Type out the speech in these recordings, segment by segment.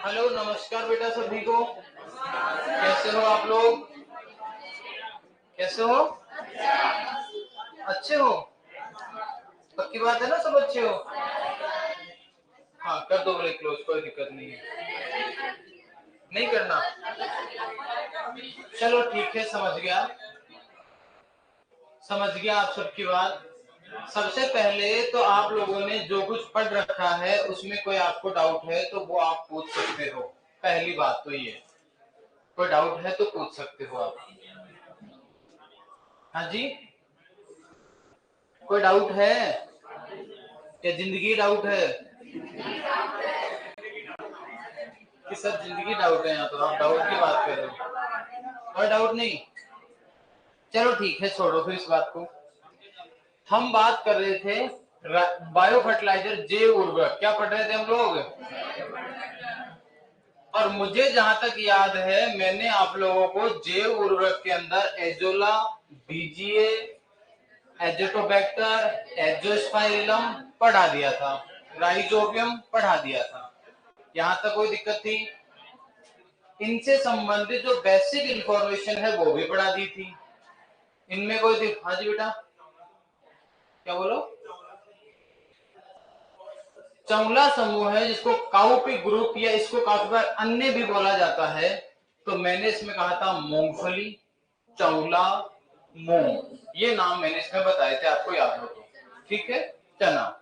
Hello, नमस्कार बेटा सभी को। कैसे हो आप लोग? कैसे हो? अच्छे हो? पक्की बात है ना, सब अच्छे हो? हाँ, कर दो ब्रेक क्लोज, कोई दिक्कत नहीं है। नहीं करना? चलो ठीक है, समझ गया आप सबकी बात। सबसे पहले तो आप लोगों ने जो कुछ पढ़ रखा है उसमें कोई आपको डाउट है तो वो आप पूछ सकते हो। पहली बात तो ये, कोई डाउट है तो पूछ सकते हो आप। हाँ जी, कोई डाउट है या जिंदगी डाउट है? कि सब जिंदगी डाउट है यहाँ तो आप डाउट की बात कर रहे हो? कोई डाउट नहीं? चलो ठीक है, छोड़ो फिर इस बात को। हम बात कर रहे थे बायो फर्टिलाइजर, जैव उर्वरक। क्या पढ़ रहे थे हम लोग? और मुझे जहां तक याद है मैंने आप लोगों को जैव उर्वरक के अंदर एजोला, बीजीए, एजोटोबैक्टर, एजोस्पाइरिलम पढ़ा दिया था, राइजोबियम पढ़ा दिया था। यहां तक कोई दिक्कत थी? इनसे संबंधित जो बेसिक इंफॉर्मेशन है वो भी पढ़ा दी थी। इनमें कोई हाँ जी बेटा, क्या बोलो? चौला समूह है जिसको काउपी ग्रुप या इसको काफी बार अन्य भी बोला जाता है। तो मैंने इसमें कहा था मूंगफली, चौला, मूंग, ये नाम मैंने इसमें बताए थे, आपको याद हो तो। ठीक है, चना।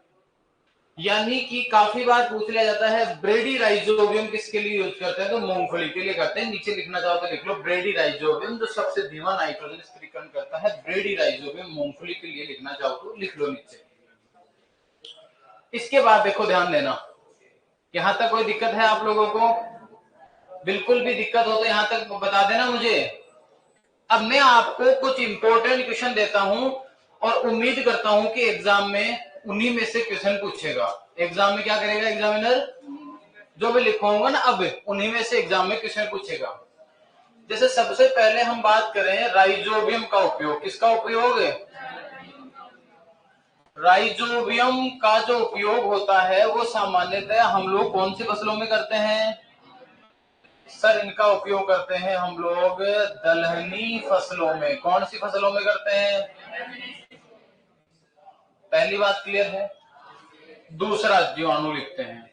यानी कि काफी बार पूछ लिया जाता है ब्रेडी राइजोबियम किसके लिए यूज करते हैं, तो मूंगफली के लिए करते हैं। नीचे लिखना चाहो तो लिख लो ब्रेडी राइजोबियम, जो सबसे धीमा नाइट्रोजन स्थिरीकरण करता है, ब्रेडी राइजोबियम मूंगफली के लिए लिखना चाहो तो लिख लो नीचे। इसके बाद देखो, ध्यान देना, यहां तक कोई दिक्कत है आप लोगों को? बिल्कुल भी दिक्कत हो तो यहां तक बता देना मुझे। अब मैं आपको कुछ इंपॉर्टेंट क्वेश्चन देता हूं और उम्मीद करता हूं कि एग्जाम में उन्हीं में से क्वेश्चन पूछेगा। एग्जाम में क्या करेगा एग्जामिनर? जो भी लिखवाऊंगा ना अब उन्हीं में से एग्जाम में क्वेश्चन पूछेगा। जैसे सबसे पहले हम बात करें राइजोबियम का उपयोग। किसका उपयोग है? राइजोबियम का जो उपयोग होता है वो सामान्यतः हम लोग कौन सी फसलों में करते हैं? सर, इनका उपयोग करते हैं हम लोग दलहनी फसलों में। कौन सी फसलों में करते हैं? पहली बात क्लियर है। दूसरा, जीवाणु लिखते हैं।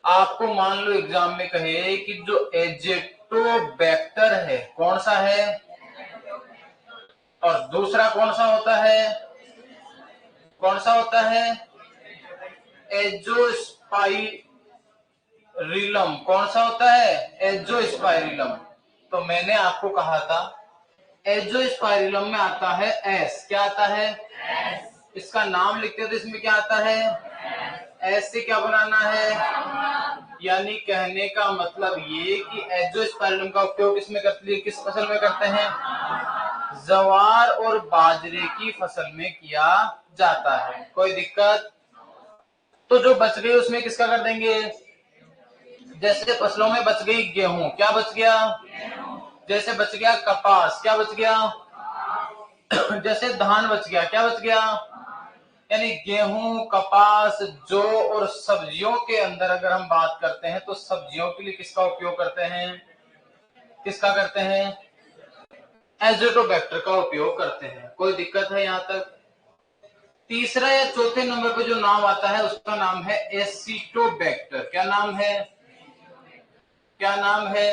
आपको मान लो एग्जाम में कहे कि जो एजेक्टोबैक्टर है कौन सा है, और दूसरा कौन सा होता है? कौन सा होता है? एजोस्पाइरिलम। कौन सा होता है? एजोस्पाइरिलम। तो मैंने आपको कहा था एजोस्पाइरिलम में आता है एस। क्या आता है? इसका नाम लिखते हैं तो इसमें क्या आता है? एस से क्या बनाना है? यानी कहने का मतलब ये कि एजोस्पाइरिलम का उपयोग किस फसल में करते हैं? जवार और बाजरे की फसल में किया जाता है। कोई दिक्कत? तो जो बच गई उसमें किसका कर देंगे? जैसे फसलों में बच गई गेहूं, क्या बच गया? जैसे बच गया कपास, क्या बच गया? जैसे धान बच गया, क्या बच गया? यानी गेहूं, कपास, जौ और सब्जियों के अंदर अगर हम बात करते हैं तो सब्जियों के लिए किसका उपयोग करते हैं? किसका करते हैं? एजोटोबैक्टर का उपयोग करते हैं। कोई दिक्कत है यहां तक? तीसरा या चौथे नंबर पे जो नाम आता है उसका नाम है एसिटोबैक्टर। क्या नाम है? क्या नाम है?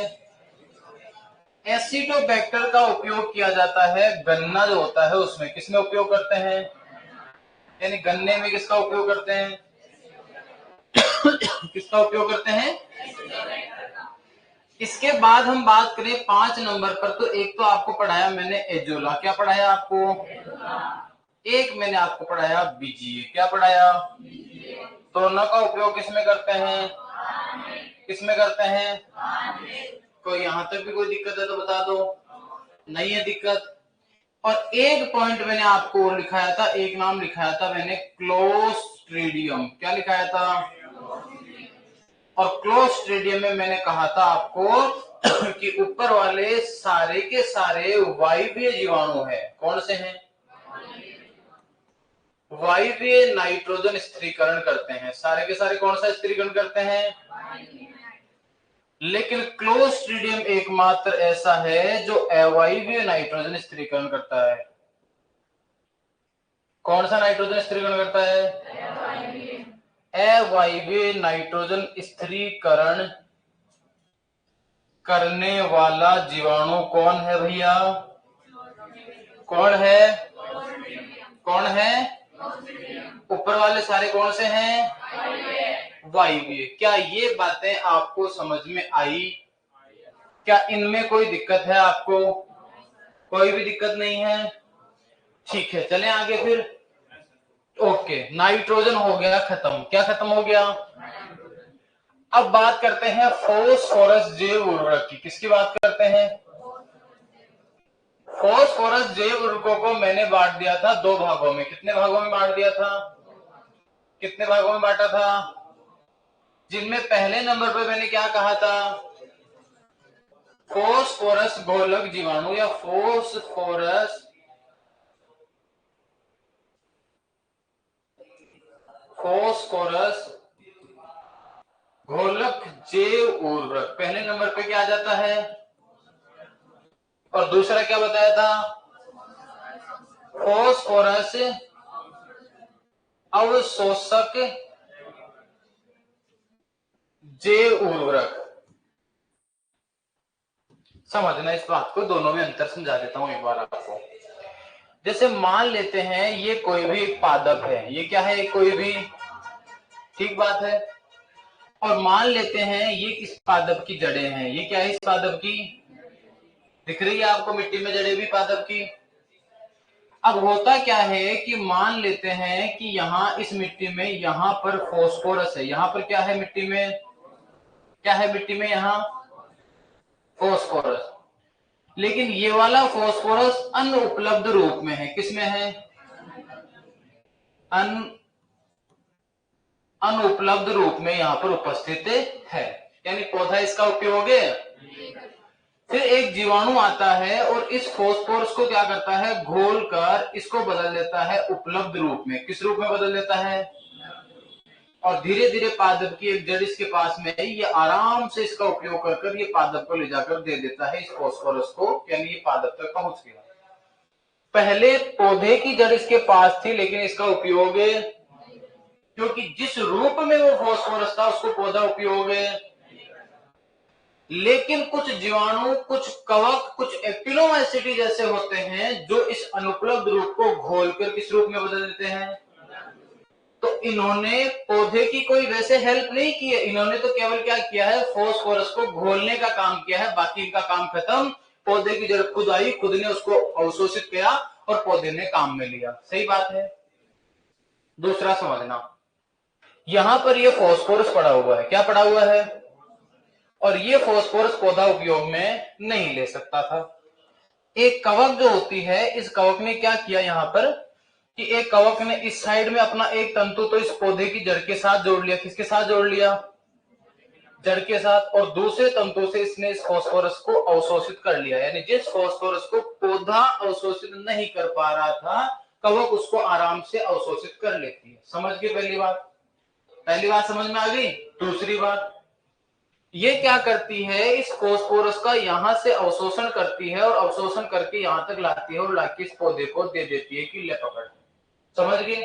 एसिटोबैक्टर का उपयोग किया जाता है गन्ना जो होता है उसमें। किसमें उपयोग करते हैं? यानी गन्ने में किसका उपयोग करते हैं? किसका उपयोग करते हैं? इसके बाद हम बात करें 5 नंबर पर, तो एक तो आपको पढ़ाया मैंने एजोला। क्या पढ़ाया आपको? एक मैंने आपको पढ़ाया बीजीए। क्या पढ़ाया? दोनों का उपयोग किसमें करते हैं? किसमें करते हैं? कोई यहां तक भी कोई दिक्कत है तो बता दो। नहीं है दिक्कत? और एक पॉइंट मैंने आपको लिखाया था, एक नाम लिखाया था मैंने, क्लोस्ट्रीडियम। क्या लिखाया था? और क्लोस्ट्रीडियम में मैंने कहा था आपको कि ऊपर वाले सारे के सारे वायवीय जीवाणु है। कौन से हैं? वायवीय नाइट्रोजन स्थिरीकरण करते हैं। सारे के सारे कौन सा स्थिरीकरण करते हैं? लेकिन क्लोस्ट्रीडियम एकमात्र ऐसा है जो अवायवीय नाइट्रोजन स्थिरीकरण करता है। कौन सा नाइट्रोजन स्थिरीकरण करता है? अवायवीय नाइट्रोजन स्थिरीकरण करने वाला जीवाणु कौन है भैया? कौन है? कौन है? ऊपर वाले सारे कौन से हैं? वायवीय। क्या ये बातें आपको समझ में आई? क्या इनमें कोई दिक्कत है आपको? कोई भी दिक्कत नहीं है? ठीक है, चलें आगे फिर। ओके, नाइट्रोजन हो गया खत्म। क्या खत्म हो गया? अब बात करते हैं फॉस्फोरस जैव उर्वरक की। किसकी बात करते हैं? फॉस्फोरस जैव उर्वरकों को मैंने बांट दिया था दो भागों में। कितने भागों में बांट दिया था? कितने भागों में बांटा था? जिनमें पहले नंबर पर मैंने क्या कहा था? फॉस्फोरस घोलक जीवाणु या फॉस्फोरस घोलक जैव उर्वरक पहले नंबर पे क्या आ जाता है? और दूसरा क्या बताया था? फॉस्फोरस अवशोषक जैव उर्वरक। समझना इस बात को, दोनों में अंतर समझा देता हूं एक बार आपको। जैसे मान लेते हैं ये कोई भी एक पादप है। ये क्या है? कोई भी, ठीक बात है। और मान लेते हैं ये इस पादप की जड़ें हैं। ये क्या है? इस पादप की दिख रही है आपको मिट्टी में जड़ें भी पादप की। अब होता क्या है कि मान लेते हैं कि यहाँ इस मिट्टी में यहाँ पर फॉस्फोरस है। यहाँ पर क्या है मिट्टी में? क्या है मिट्टी में? यहाँ फॉस्फोरस। लेकिन ये वाला फॉस्फोरस अनुपलब्ध रूप में है। किसमें है? अनुपलब्ध रूप में यहाँ पर उपस्थित है, यानी पौधा इसका उपयोग है। फिर एक जीवाणु आता है और इस फॉस्फोरस को क्या करता है? घोलकर इसको बदल देता है उपलब्ध रूप में। किस रूप में बदल देता है? और धीरे धीरे पादप की एक जड़ इसके पास में है। ये आराम से इसका उपयोग कर ये पादप को ले जाकर दे देता है इस फॉस्फोरस को, यानी ये पादप तक पहुंच गया। पहले पौधे की जड़ इसके पास थी, लेकिन इसका उपयोग, क्योंकि जिस रूप में वो फॉस्फोरस था उसको पौधा उपयोग है। लेकिन कुछ जीवाणु, कुछ कवक, कुछ एक्टिनोमाइसीटी जैसे होते हैं जो इस अनुपलब्ध रूप को घोलकर किस रूप में बदल देते हैं। तो इन्होंने पौधे की कोई वैसे हेल्प नहीं की है। इन्होंने तो केवल क्या किया है? फॉस्फोरस को घोलने का काम किया है। बाकी इनका काम खत्म। पौधे की जड़ खुद आई, खुद ने उसको अवशोषित किया और पौधे ने काम में लिया। सही बात है। दूसरा समझना, यहां पर ये फॉस्फोरस पड़ा हुआ है। क्या पड़ा हुआ है? और ये फॉस्फोरस पौधा उपयोग में नहीं ले सकता था। एक कवक जो होती है, इस कवक ने क्या किया यहाँ पर कि एक कवक ने इस साइड में अपना एक तंतु तो इस पौधे की जड़ के साथ जोड़ लिया। किसके साथ जोड़ लिया? जड़ के साथ। और दूसरे तंतु से इसने इस फॉस्फोरस को अवशोषित कर लिया, यानी जिस फॉस्फोरस को पौधा अवशोषित नहीं कर पा रहा था, कवक उसको आराम से अवशोषित कर लेती है। समझ गए पहली बात? पहली बात समझ में आ गई। दूसरी बात, ये क्या करती है? इस फॉस्फोरस का यहां से अवशोषण करती है और अवशोषण करके यहां तक लाती है और लाके इस पौधे को दे देती है कि ले पकड़। समझ गए?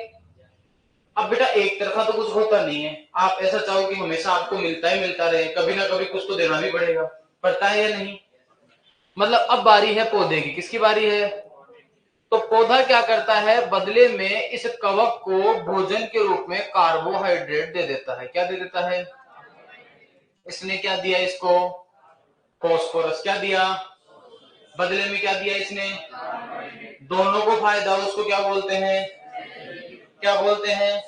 अब बेटा एक तरफा तो कुछ होता नहीं है। आप ऐसा चाहो कि हमेशा आपको मिलता ही मिलता रहे, कभी ना कभी कुछ तो देना भी पड़ेगा। पड़ता है या नहीं? मतलब अब बारी है पौधे की। किसकी बारी है? तो पौधा क्या करता है? बदले में इस कवक को भोजन के रूप में कार्बोहाइड्रेट दे देता है। क्या दे देता है? इसने क्या दिया इसको? फॉस्फोरस। क्या दिया? बदले में क्या दिया इसने? दोनों को फायदा। उसको क्या बोलते हैं? क्या बोलते हैं?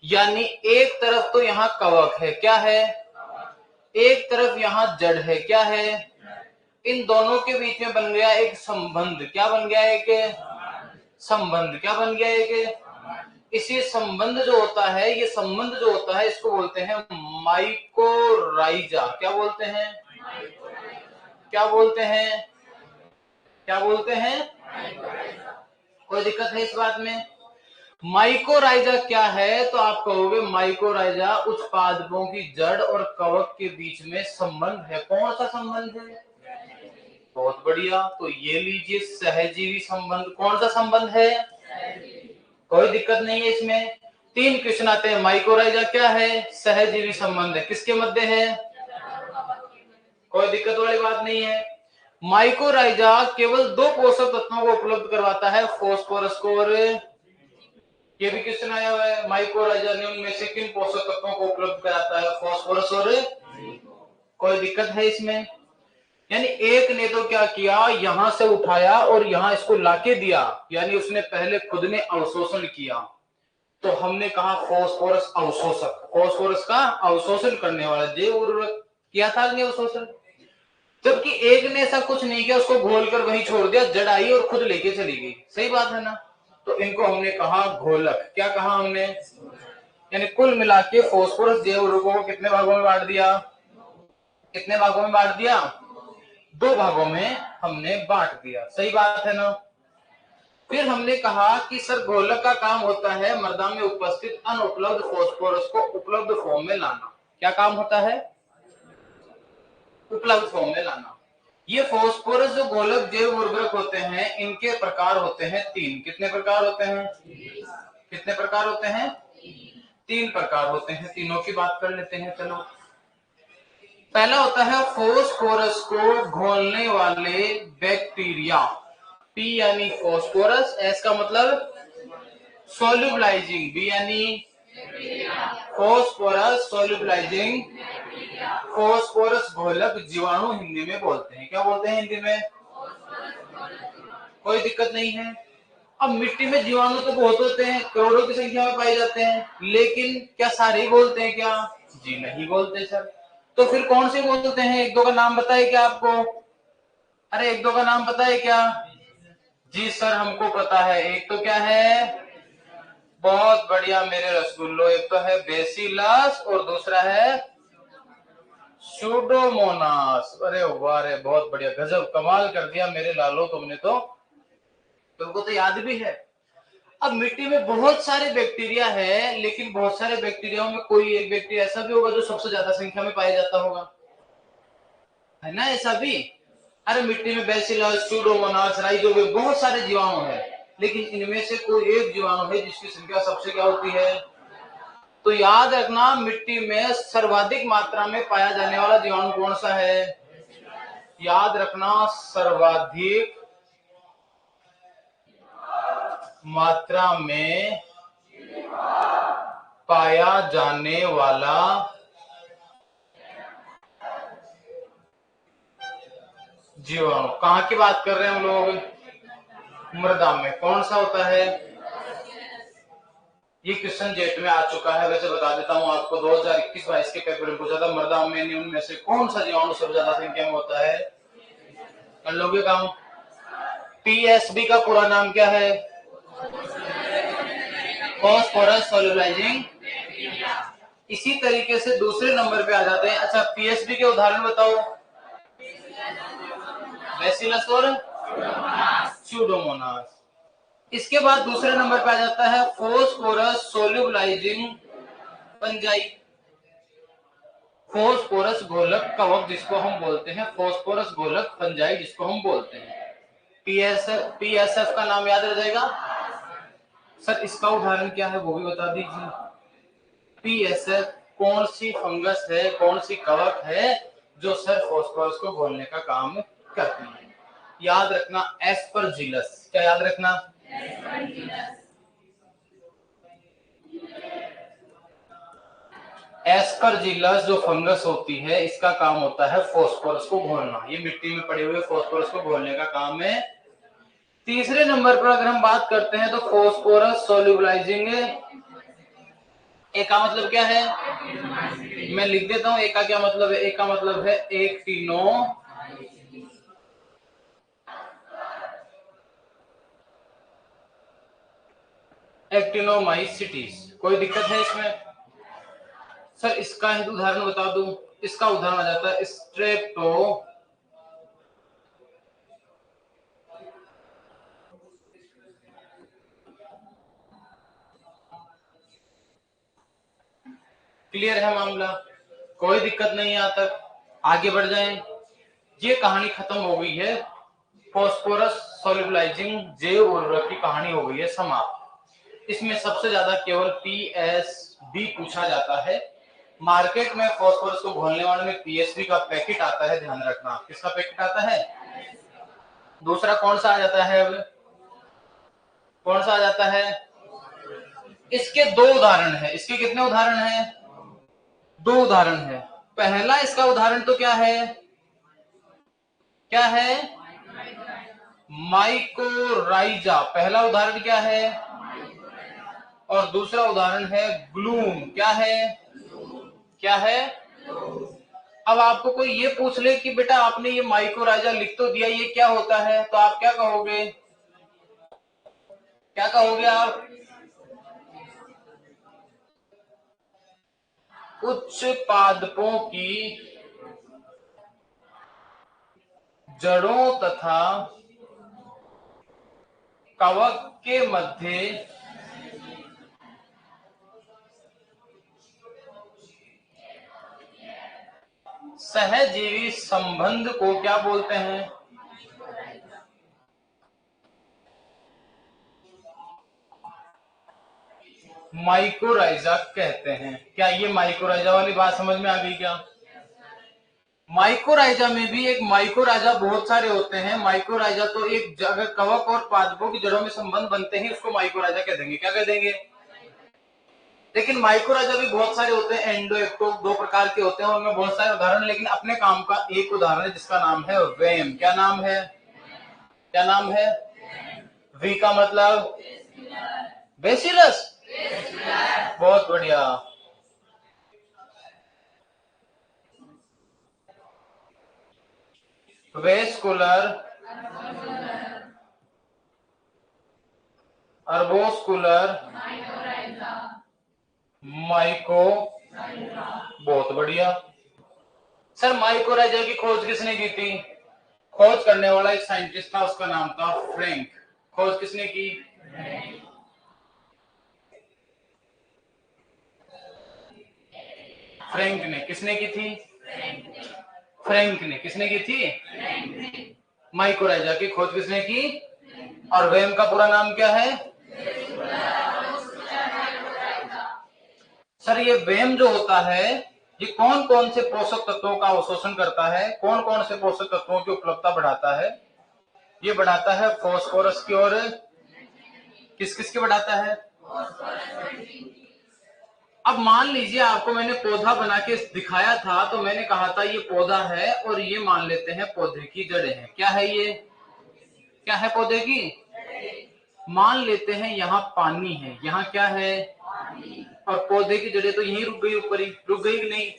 यानी एक तरफ तो यहाँ कवक है, क्या है? एक तरफ यहाँ जड़ है, क्या है? इन दोनों के बीच में बन गया एक संबंध। क्या बन गया? एक संबंध। क्या बन गया? एक इसी संबंध जो होता है, ये संबंध जो होता है इसको बोलते हैं माइकोराइजा। क्या बोलते हैं? क्या बोलते हैं? क्या बोलते हैं? कोई दिक्कत है इस बात में? माइकोराइजा क्या है? तो आप कहोगे माइकोराइजा उच्च पादपों की जड़ और कवक के बीच में संबंध है। कौन सा संबंध है? बहुत बढ़िया। तो ये लीजिए सहजीवी संबंध। कौन सा संबंध है? कोई दिक्कत नहीं है इसमें। 3 क्वेश्चन आते हैं। माइकोराइजा क्या है? सहजीवी संबंध है। किसके मध्य है? कोई दिक्कत वाली बात नहीं है। माइकोराइजा केवल 2 पोषक तत्वों को उपलब्ध करवाता है, फॉस्फोरस को और, ये भी क्वेश्चन आया हुआ है, माइकोराइजा ने उनमें से किन पोषक तत्वों को उपलब्ध कराता है? फॉस्फोरस और। कोई दिक्कत है इसमें? यानी एक ने तो क्या किया, यहां से उठाया और यहां इसको लाके दिया, यानी उसने पहले खुद ने अवशोषण किया। तो हमने कहा फॉस्फोरस अवशोषक, फॉस्फोरस का अवशोषण करने वाला जैव उर्वरक किया था नहीं अवशोषण। जबकि एक ने ऐसा कुछ नहीं किया, उसको घोलकर वहीं छोड़ दिया, जड़ आई और खुद लेके चली गई। सही बात है ना? तो इनको हमने कहा घोलक। क्या कहा हमने? यानी कुल मिला के फॉस्फोरस जैव उर्वरकों को कितने भागों में बांट दिया? कितने भागों में बांट दिया? 2 भागों में हमने बांट दिया। सही बात है ना? फिर हमने कहा कि सर घोलक का काम होता है मृदा में उपस्थित अनुपलब्ध फॉस्फोरस को उपलब्ध फॉर्म में लाना। क्या काम होता है? उपलब्ध फॉर्म में लाना। ये फॉस्फोरस जो घोलक जैव उर्वरक होते हैं, इनके प्रकार होते हैं 3। कितने प्रकार होते हैं? कितने प्रकार होते हैं? 3 प्रकार होते हैं। तीनों की बात कर लेते हैं। चलो, पहला होता है फॉस्फोरस को घोलने वाले बैक्टीरिया। पी यानी फॉस्फोरस, एस का मतलब सोल्यूबलाइजिंग, बी यानी फॉस्फोरस सोल्यूबलाइजिंग, फॉस्फोरस घोलक जीवाणु हिंदी में बोलते हैं। क्या बोलते हैं हिंदी में? कोई दिक्कत नहीं है। अब मिट्टी में जीवाणु तो बहुत होते हैं, करोड़ों की संख्या में पाए जाते हैं, लेकिन क्या सारे ही बोलते हैं क्या? जी नहीं बोलते सर। तो फिर कौन से बोलते हैं? 1-2 का नाम बताए क्या आपको? अरे 1-2 का नाम पता है क्या? जी सर हमको पता है। एक तो क्या है? बहुत बढ़िया मेरे रसगुल्लो। एक तो है बेसिलस और दूसरा है सूडोमोनास। अरे वाह रे, बहुत बढ़िया, गजब, कमाल कर दिया मेरे लालो तुमने तो। तुमको तो याद भी है। अब मिट्टी में बहुत सारे बैक्टीरिया है, लेकिन बहुत सारे बैक्टीरिया में कोई एक बैक्टीरिया ऐसा भी होगा जो सबसे ज्यादा संख्या में पाया जाता होगा, है ना? ऐसा भी। अरे मिट्टी में बैसिलस, सूडोमोनास, राइजोबियम, बहुत सारे जीवाणु है, लेकिन इनमें से कोई एक जीवाणु है जिसकी संख्या सबसे क्या होती है? तो याद रखना, मिट्टी में सर्वाधिक मात्रा में पाया जाने वाला जीवाणु कौन सा है? याद रखना, सर्वाधिक मात्रा में पाया जाने वाला जीवाणु। कहाँ की बात कर रहे हैं हम लोग? मृदा में। कौन सा होता है? ये क्वेश्चन जेट में आ चुका है। वैसे बता देता हूं आपको, 2021-22 के पेपर में पूछा था, मृदा में उनमें से कौन सा जीवाणु सबसे ज्यादा संख्या में होता है? कर लोगे काम? पीएसबी का पूरा नाम क्या है? Phosphorus solubilising. इसी तरीके से दूसरे नंबर पे आ जाते हैं। अच्छा, पीएसबी के उदाहरण बताओ। बैसिलस और सूडोमोनास। इसके बाद दूसरे नंबर पे आ जाता है फॉस्फोरस सोल्यूबलाइजिंग फंजाई। फॉस्फोरस घोलक कवक जिसको हम बोलते हैं, फॉस्फोरस घोलक फंजाई जिसको हम बोलते हैं। पीएसएफ का नाम याद रह जाएगा सर। इसका उदाहरण क्या है वो भी बता दीजिए। पीएसएफ कौन सी फंगस है, कौन सी कवक है जो सर फॉस्फोरस को घोलने का काम करती है? याद रखना, एस्परजिलस। क्या याद रखना? एस्परजिलस जो फंगस होती है, इसका काम होता है फॉस्फोरस को घोलना। ये मिट्टी में पड़े हुए फॉस्फोरस को घोलने का काम है। तीसरे नंबर पर अगर हम बात करते हैं तो फॉस्फोरस सोल्यूबलाइजिंग। ए का मतलब क्या है? मैं लिख देता हूं, ए का क्या मतलब है? ए का मतलब है एक्टिनोमाइसिटीज। कोई दिक्कत है इसमें? सर इसका एक उदाहरण बता दूं। इसका उदाहरण आ जाता है स्ट्रेप्टो क्लियर है मामला, कोई दिक्कत नहीं है यहाँ तक। आगे बढ़ जाएं। ये कहानी खत्म हो गई है, फॉस्फोरस सोल्यूबलाइजिंग जैव उर्वरक की कहानी हो गई है समाप्त। इसमें सबसे ज्यादा केवल पीएसबी पूछा जाता है। मार्केट में फॉस्फोरस को घोलने वाले में पीएसबी का पैकेट आता है, ध्यान रखना। किसका पैकेट आता है? दूसरा कौन सा आ जाता है? अब कौन सा आ जाता है? इसके दो उदाहरण है। इसके कितने उदाहरण हैं? दो उदाहरण है। पहला इसका उदाहरण तो क्या है? क्या है? माइकोराइजा। पहला उदाहरण क्या है? और दूसरा उदाहरण है ग्लूम। क्या है? क्या है? अब आपको कोई ये पूछ ले कि बेटा आपने ये माइकोराइजा लिख तो दिया, ये क्या होता है, तो आप क्या कहोगे? क्या कहोगे आप? उच्च पादपों की जड़ों तथा कवक के मध्य सहजीवी संबंध को क्या बोलते हैं? माइकोराइजा कहते हैं। क्या ये माइकोराइजा वाली बात समझ में आ गई क्या? माइकोराइजा में भी एक माइकोराइजा बहुत सारे होते हैं। माइकोराइजा तो एक अगर कवक और पादपों की जड़ों में संबंध बनते हैं उसको माइकोराइजा कह देंगे। क्या कह देंगे? लेकिन माइकोराइजा भी बहुत सारे होते हैं, एंडो एक्टो, दो प्रकार के होते हैं, उनमें बहुत सारे उदाहरण। लेकिन अपने काम का एक उदाहरण है जिसका नाम है वेम। क्या नाम है? क्या नाम है? वी का मतलब बेसिलस। बहुत बढ़िया। Vesicular arbuscular myco. बहुत बढ़िया। सर माइकोराइजा की खोज किसने की थी? खोज करने वाला एक साइंटिस्ट था, उसका नाम था फ्रैंक। खोज किसने की? फ्रैंक ने। किसने की थी? फ्रैंक ने। किसने की थी? माइकोराइजा की खोज किसने की? और वेम का पूरा नाम क्या है? सर ये वेम जो होता है ये कौन कौन से पोषक तत्वों का अवशोषण करता है? कौन कौन से पोषक तत्वों की उपलब्धता बढ़ाता है? ये बढ़ाता है फास्फोरस की, और किस किस की बढ़ाता है? अब मान लीजिए आपको मैंने पौधा बना के दिखाया था, तो मैंने कहा था ये पौधा है और ये मान लेते हैं पौधे की जड़ें हैं। क्या है ये? क्या है पौधे की? मान लेते हैं यहाँ पानी है, यहाँ क्या है? और पौधे की जड़ें तो यहीं रुक गई, ऊपर ही रुक गई कि नहीं?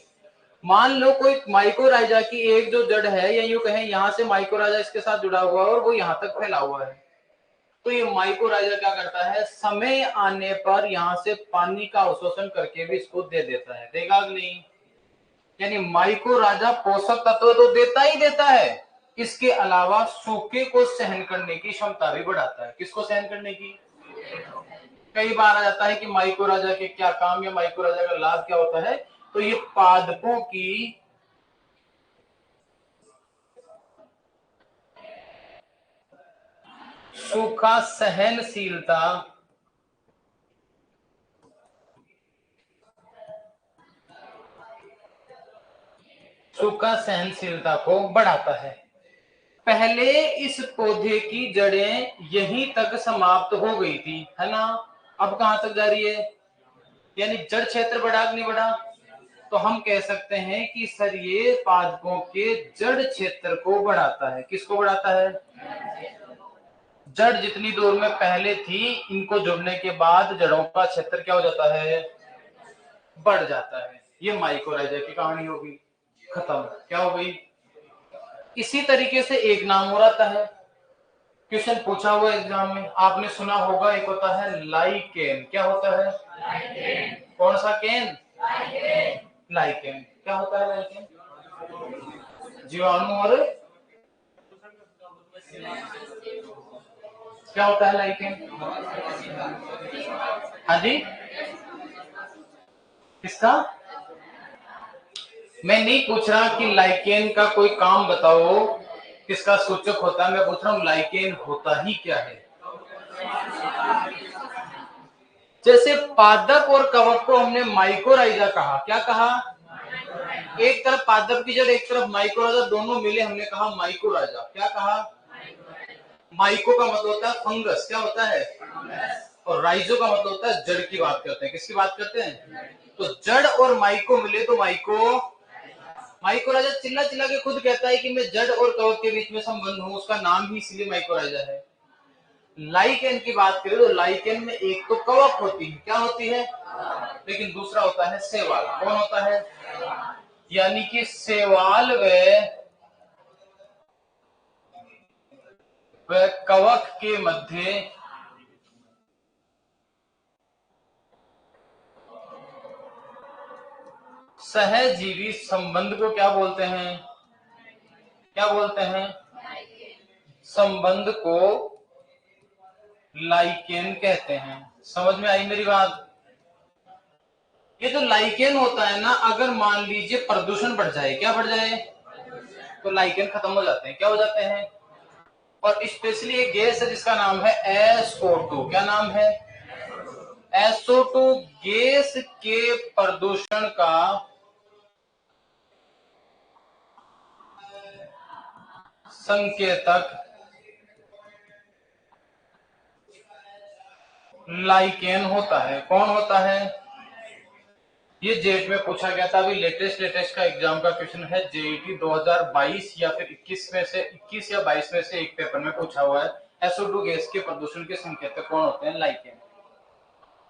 मान लो कोई माइकोराइजा की एक जो जड़ है, या यूं कहें यहाँ से माइकोराइजा इसके साथ जुड़ा हुआ है और वो यहाँ तक फैला हुआ है, तो ये माइकोराइजा क्या करता है? समय आने पर यहाँ से पानी का अवशोषण करके भी इसको दे देता है। देगा कि नहीं? यानी माइकोराइजा पोषक तत्व तो देता ही देता है, इसके अलावा सूखे को सहन करने की क्षमता भी बढ़ाता है। किसको सहन करने की? कई बार आ जाता है कि माइकोराइजा के क्या काम या माइकोराइजा का लाभ क्या होता है, तो ये पादपों की सूखा सहनशीलता सूखा सहनशीलता को बढ़ाता है। पहले इस पौधे की जड़ें यहीं तक समाप्त हो गई थी, है ना? अब कहां तक जा रही है? यानी जड़ क्षेत्र बढ़ा कि नहीं बढ़ा? तो हम कह सकते हैं कि सर ये पादपों के जड़ क्षेत्र को बढ़ाता है। किसको बढ़ाता है? जड़ जितनी दूर में पहले थी, इनको जुड़ने के बाद जड़ों का क्षेत्र क्या हो जाता है? बढ़ जाता है। ये माइकोराइजा की कहानी होगी, खत्म। क्या हो गई? इसी तरीके से एक नाम और आता है, क्वेश्चन पूछा हुआ एग्जाम में, आपने सुना होगा, एक होता है लाइकेन। क्या होता है? लाइकेन। कौन सा केन? लाइकेन। लाइकेन। क्या होता है लाइकेन? जीवाणु। और क्या होता है लाइकेन? हाँ जी, किसका? मैं नहीं पूछ रहा कि लाइकेन का कोई काम बताओ किसका सूचक होता है, मैं पूछ रहा हूं लाइकेन होता ही क्या है। जैसे पादप और कवक को हमने माइकोराइजा कहा, क्या कहा? एक तरफ पादप की जड़, एक तरफ माइकोराइजा, दोनों मिले हमने कहा माइकोराइजा। क्या कहा? माइको का मतलब होता है फंगस, क्या होता है? और राइजो का मतलब होता है जड़ की बात करते हैं। किसकी बात करते हैं? तो जड़ और माइको मिले तो माइको। माइकोराइजा चिल्ला चिल्ला के खुद कहता है कि मैं जड़ और कवक के बीच में संबंध हूं, उसका नाम ही इसलिए माइकोराइजा है। लाइकेन की बात करें तो लाइकेन में एक तो कवक होती है, क्या होती है? लेकिन दूसरा होता है शैवाल। कौन होता है? यानी कि शैवाल व कवक के मध्य सहजीवी संबंध को क्या बोलते हैं? क्या बोलते हैं? संबंध को लाइकेन कहते हैं। समझ में आई मेरी बात? ये जो लाइकेन होता है ना, अगर मान लीजिए प्रदूषण बढ़ जाए, क्या बढ़ जाए? तो लाइकेन खत्म हो जाते हैं। क्या हो जाते हैं? और स्पेशली एक गैस है जिसका नाम है SO2। क्या नाम है? SO2 गैस के प्रदूषण का संकेतक लाइकेन होता है। कौन होता है? ये जेट में पूछा गया था। अभी लेटेस्ट का एग्जाम का क्वेश्चन है, जेईटी 2022 या फिर 21 में से, 21 या 22 में से एक पेपर में पूछा हुआ है। SO2 गैस के प्रदूषण के संकेतक कौन होते हैं? लाइकेन।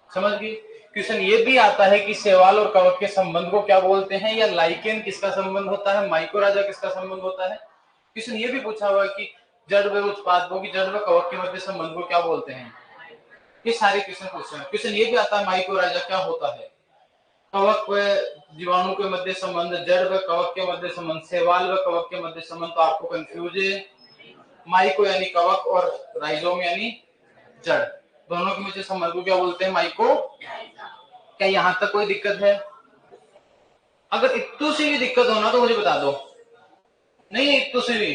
समझ गई? क्वेश्चन ये भी आता है कि शैवाल और कवक के संबंध को क्या बोलते हैं, या लाइकेन किसका संबंध होता है, माइकोराजा किसका संबंध होता है। क्वेश्चन ये भी पूछा हुआ है कि जड़ व उत्पादकों की जड़ व कवक के मध्य संबंध को क्या बोलते हैं। ये सारे क्वेश्चन पूछे हैं। क्वेश्चन ये भी आता है माइकोराजा क्या होता है, कवक व जीवाणु के मध्य संबंध, जड़ व कवक के मध्य संबंध, शैवाल व कवक के मध्य संबंध। तो आपको कंफ्यूज है। माइको यानी कवक और राइजोम यानी जड़, दोनों के मध्य संबंध को क्या बोलते हैं? माइको। क्या यहां तक कोई दिक्कत है? अगर इत्तू से भी दिक्कत हो ना तो मुझे बता दो। नहीं है इत्तू से भी,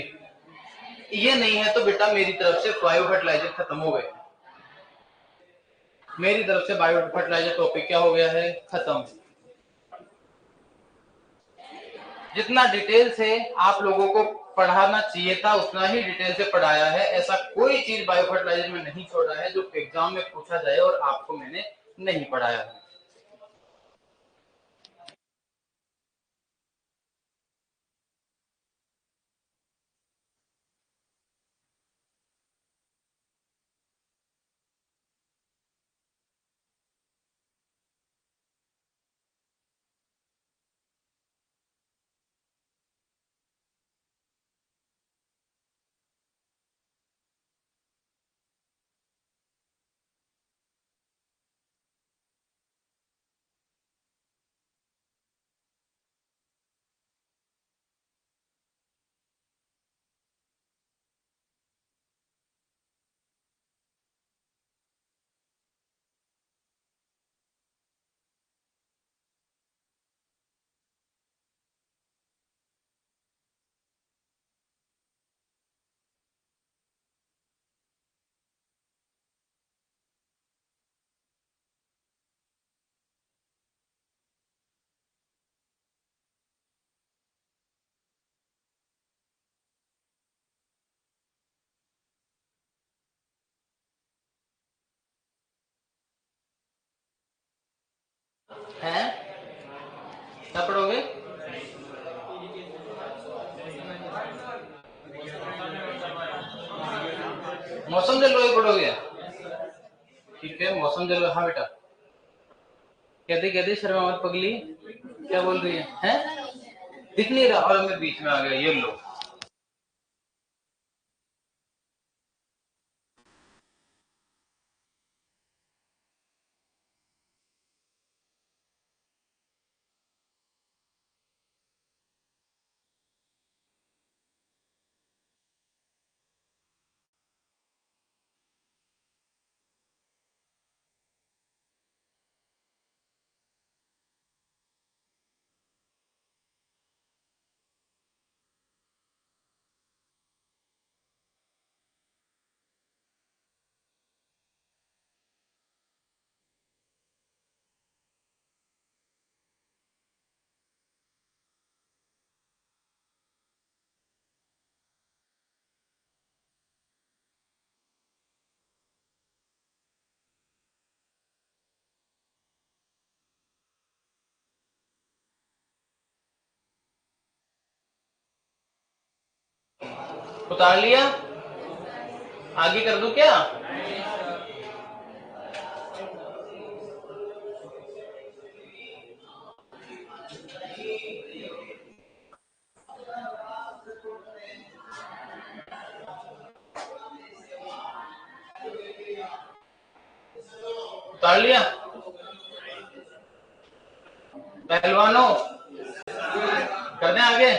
ये नहीं है तो बेटा मेरी तरफ से बायो फर्टिलाइजर खत्म हो गए। मेरी तरफ से बायो फर्टिलाइजर टॉपिक क्या हो गया है? खत्म। जितना डिटेल से आप लोगों को पढ़ाना चाहिए था उतना ही डिटेल से पढ़ाया है। ऐसा कोई चीज बायो फर्टिलाइजर में नहीं छोड़ा है जो एग्जाम में पूछा जाए और आपको मैंने नहीं पढ़ाया है। हैं? क्या पढ़ोगे? मौसम जलवायु पढ़ोगे? ठीक है, मौसम जलवायु। हाँ बेटा, कहते कहते शर्मा मत पगली, क्या बोल रही है? हैं? दिख नहीं रहा और मैं बीच में आ गया, ये लो। उतार लिया? आगे कर दूं क्या? उतार लिया? पहलवानों, कर दें आगे?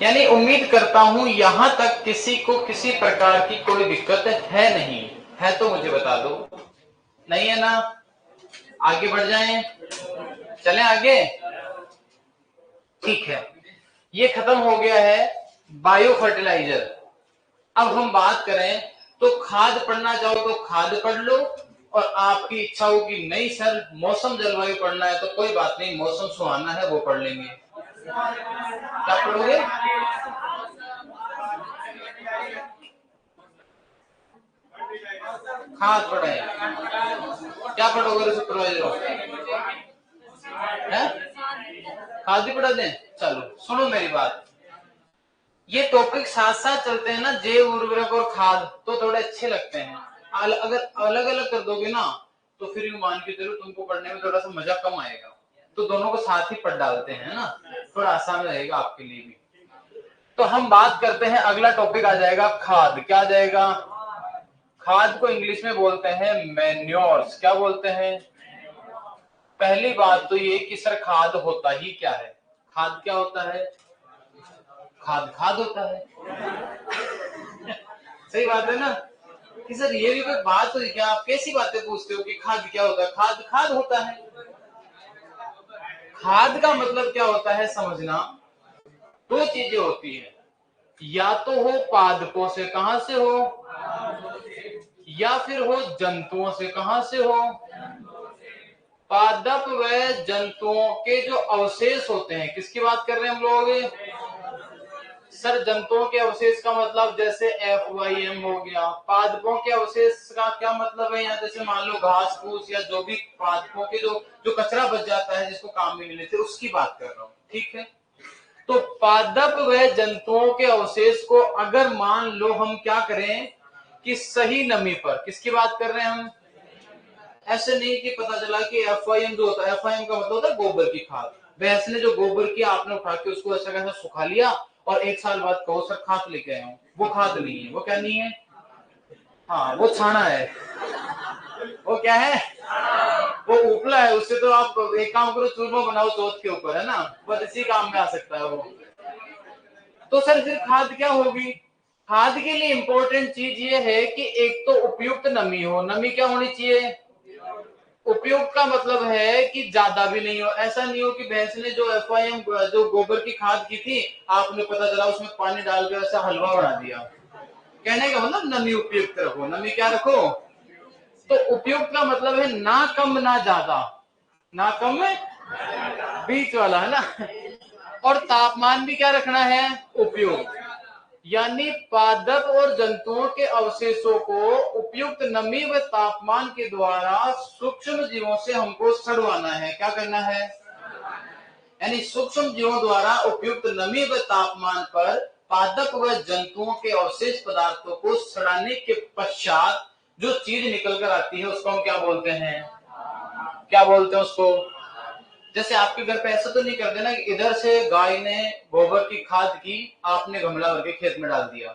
यानी उम्मीद करता हूं यहां तक किसी को किसी प्रकार की कोई दिक्कत है नहीं है, तो मुझे बता दो। नहीं है ना? आगे बढ़ जाएं, चलें आगे। ठीक है, ये खत्म हो गया है बायो फर्टिलाइजर। अब हम बात करें तो खाद पढ़ना चाहो तो खाद पढ़ लो, और आपकी इच्छा हो कि नहीं सर मौसम जलवायु पढ़ना है तो कोई बात नहीं, मौसम सुहाना है वो पढ़ लेंगे। क्या पढ़ोगे? खाद पढ़े, क्या पढ़ोगे सुपरवाइजर? खाद भी पढ़ा दें? चलो सुनो मेरी बात, ये टॉपिक साथ साथ चलते हैं ना, जैव उर्वरक और खाद, तो थोड़े अच्छे लगते हैं। अगर अलग अलग कर दोगे ना तो फिर मान के चलो तुमको पढ़ने में थोड़ा सा मजा कम आएगा, तो दोनों को साथ ही पढ़ डालते हैं ना, थोड़ा आसान रहेगा आपके लिए भी। तो हम बात करते हैं, अगला टॉपिक आ जाएगा खाद। क्या आ जाएगा? खाद को इंग्लिश में बोलते हैं मैन्योर्स। क्या बोलते हैं? पहली बात तो ये कि सर खाद होता ही क्या है? खाद क्या होता है? खाद खाद होता है। सही बात है ना कि सर ये भी कोई बात हुई क्या? आप कैसी बातें पूछते हो कि खाद क्या होता है? खाद खाद होता है। खाद का मतलब क्या होता है समझना, दो चीजें होती है, या तो हो पादपों से, कहां से हो, या फिर हो जंतुओं से, कहां से हो। पादप व जंतुओं के जो अवशेष होते हैं, किसकी बात कर रहे हैं हम लोग? सर जंतुओं के अवशेष का मतलब जैसे FYM हो गया। पादपों के अवशेष का क्या मतलब है? यहाँ जैसे मान लो घास फूस या जो भी पादपों के जो जो कचरा बच जाता है जिसको काम में नहीं लेते, उसकी बात कर रहा हूँ। ठीक है, तो पादप व जंतुओं के अवशेष को अगर मान लो हम क्या करें कि सही नमी पर, किसकी बात कर रहे हैं हम? ऐसे नहीं कि पता चला कि FYM जो होता है, FYM का मतलब होता है गोबर की खाद। भैंस ने जो गोबर किया आपने उठा के उसको ऐसा कैसा सुखा लिया और एक साल बाद कहो सर खाद लेके आया हूँ, वो खाद नहीं है। वो क्या नहीं है? हाँ वो छाना है। वो क्या है? वो उपला है। उससे तो आप एक काम करो, चूरमा बनाओ चौथ के ऊपर, है ना, बस इसी काम में आ सकता है वो। तो सर फिर खाद क्या होगी? खाद के लिए इंपॉर्टेंट चीज ये है कि एक तो उपयुक्त नमी हो। नमी क्या होनी चाहिए? उपयुक्त का मतलब है कि ज्यादा भी नहीं हो, ऐसा नहीं हो कि भैंस ने जो FYM जो गोबर की खाद की थी, आपने पता चला उसमें पानी डालकर ऐसा हलवा बना दिया। कहने का मतलब नमी उपयुक्त रखो। नमी क्या रखो? तो उपयुक्त का मतलब है ना कम ना ज्यादा, ना कम में बीच वाला, है ना। और तापमान भी क्या रखना है? उपयुक्त। यानी पादप और जंतुओं के अवशेषों को उपयुक्त नमी व तापमान के द्वारा सूक्ष्म जीवों से हमको सड़वाना है। क्या करना है? यानी सूक्ष्म जीवों द्वारा उपयुक्त नमी व तापमान पर पादप व जंतुओं के अवशेष पदार्थों को सड़ाने के पश्चात जो चीज निकल कर आती है उसको हम क्या बोलते हैं? क्या बोलते हैं उसको? जैसे आपके घर पे ऐसा तो नहीं करते ना कि इधर से गाय ने गोबर की खाद की, आपने गमला भर के खेत में डाल दिया?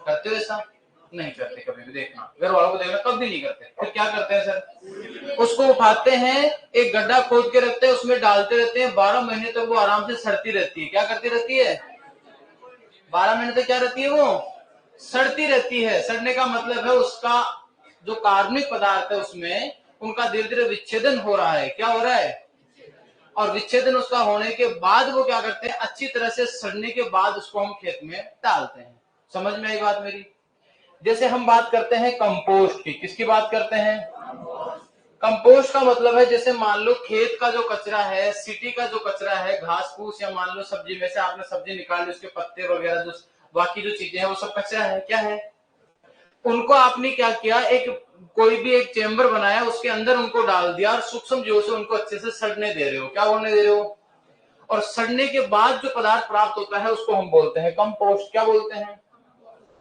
करते हो ऐसा? नहीं करते कभी भी, देखना घर वालों को देखना, कभी नहीं करते। फिर क्या करते हैं सर? उसको उठाते हैं, एक गड्ढा खोद के रखते हैं, उसमें डालते रहते हैं, 12 महीने तक वो आराम से सड़ती रहती है। क्या करती रहती है? 12 महीने तक क्या रहती है वो? सड़ती रहती है। सड़ने का मतलब है उसका जो कार्बनिक पदार्थ है उसमें उनका धीरे धीरे विच्छेदन हो रहा है। क्या हो रहा है? और विच्छेदन उसका होने के बाद वो क्या करते हैं, अच्छी तरह से सड़ने के बाद उसको हम खेत में डालते हैं। समझ में आई बात मेरी? जैसे हम बात करते हैं कंपोस्ट की, किसकी बात करते हैं? कंपोस्ट का मतलब है जैसे मान लो खेत का जो कचरा है, सिटी का जो कचरा है, घास फूस, या मान लो सब्जी में से आपने सब्जी निकाली उसके पत्ते वगैरह, जो बाकी जो चीजें हैं वो सब कचरा है। क्या है? उनको आपने क्या किया, एक कोई भी एक चेम्बर बनाया, उसके अंदर उनको डाल दिया और सूक्ष्म जीवों से उनको अच्छे से सड़ने दे रहे हो। क्या होने दे रहे हो? और सड़ने के बाद जो पदार्थ प्राप्त होता है उसको हम बोलते हैं कंपोस्ट। क्या बोलते हैं?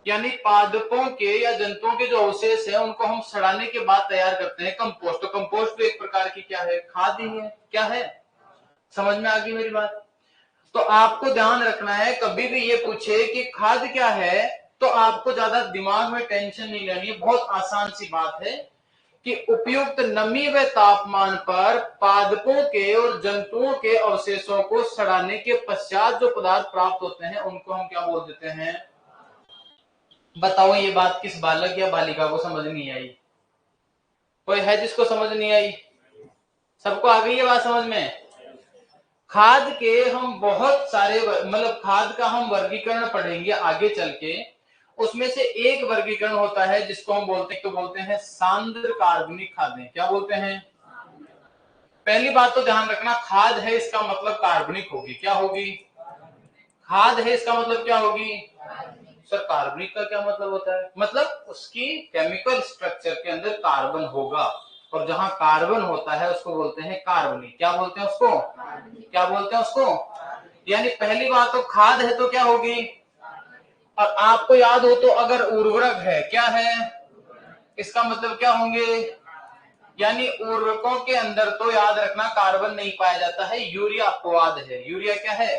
यानी पादपों के या जंतुओं के जो अवशेष है उनको हम सड़ाने के बाद तैयार करते हैं कंपोस्ट। तो कंपोस्ट भी एक प्रकार की क्या है? खाद ही है। क्या है? समझ में आ गई मेरी बात? तो आपको ध्यान रखना है, कभी भी ये पूछे कि खाद क्या है तो आपको ज्यादा दिमाग में टेंशन नहीं लेनी है, बहुत आसान सी बात है कि उपयुक्त नमी व तापमान पर पादपों के और जंतुओं के अवशेषों को सड़ाने के पश्चात जो पदार्थ प्राप्त होते हैं उनको हम क्या बोल देते हैं? बताओ ये बात किस बालक या बालिका को समझ नहीं आई? कोई है जिसको समझ नहीं आई? सबको आ गई ये बात समझ में? खाद के हम बहुत सारे मतलब खाद का हम वर्गीकरण पढ़ेंगे आगे चल के। उसमें से एक वर्गीकरण होता है जिसको हम बोलते हैं सांद्र कार्बनिक खादें। क्या बोलते हैं? पहली बात तो ध्यान रखना, खाद है इसका मतलब कार्बनिक होगी। क्या होगी? खाद है इसका मतलब क्या होगी? सर कार्बनिक का क्या मतलब होता है? मतलब उसकी केमिकल स्ट्रक्चर के अंदर कार्बन होगा, और जहां कार्बन होता है उसको बोलते हैं कार्बनिक। क्या बोलते हैं उसको? क्या बोलते हैं उसको? यानी पहली बात तो खाद है तो क्या होगी? और आपको याद हो तो अगर उर्वरक है, क्या है? इसका मतलब क्या होंगे? यानी उर्वरकों के अंदर तो याद रखना कार्बन नहीं पाया जाता है, यूरिया अपवाद है। यूरिया क्या है?